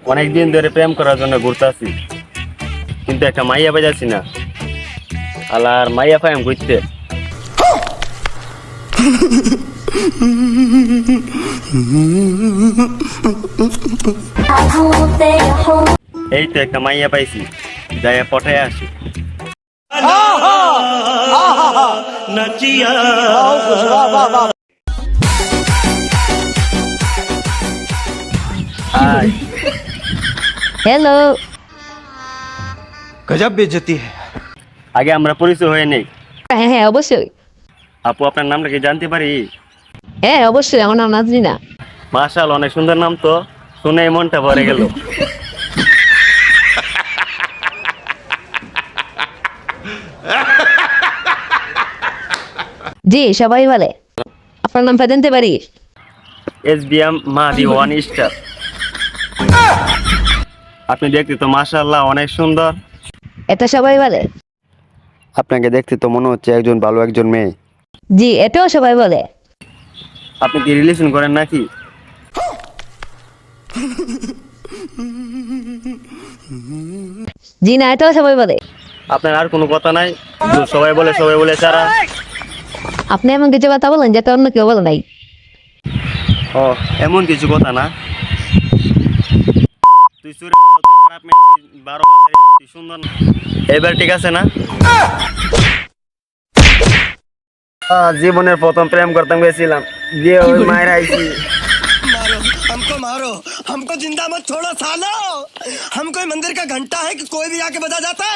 অনেকদিন ধরে প্রেম করার জন্য ঘুরতেছি, কিন্তু একটা মাইয়া পাইতাছি না। আলার মাইয়া পাই আমি ঘুরতে। এই তো একটা মাইয়া পাইছি, যাই পটায় আসি। Hi, hello. गजब बेइज्जती है। আগে আমরা পরিচয় হয়ে নেই। হ্যাঁ হ্যাঁ অবশ্যই। আপু, আপনার নামটা কি জানতে পারি? হ্যাঁ অবশ্যই, আমার নাম নাজরিনা। মাশাআল্লাহ, অনেক সুন্দর নাম তো, শুনে মনটা ভরে গেল। জি সবাই বলে। আপনার নামটা জানতে পারি? SBM মাহাদি 1 স্টার। আপনি দেখতে তো মাশাআল্লাহ অনেক সুন্দর। এটা সবাই বলে। আপনাকে দেখতে তো মনে হচ্ছে একজন ভালো একজন মেয়ে। জি এটাও সবাই বলে। আপনি কি রিলেশন করেন নাকি? জি না, এটাও সবাই বলে। আপনার আর কোনো কথা নাই? সবাই বলে সারা। আপনি এমন কিছু কথা বলেন যেটা অন্য কেউ বলে নাই। ও, এমন কিছু কথা না। তুই সুরে তুই খারাপ মেয়ে, তুই 12 মাসের, তুই সুন্দর না। এবার ঠিক আছে না? জীবনের প্রথম প্রেম করতাম গেছিলাম, গিয়ে ওই মায়ের আইছি। मारो हमको मारो, हमको जिंदा मत छोड़ो सालो। हम कोई मंदिर का घंटा है कि कोई भी आके बजा जाता है।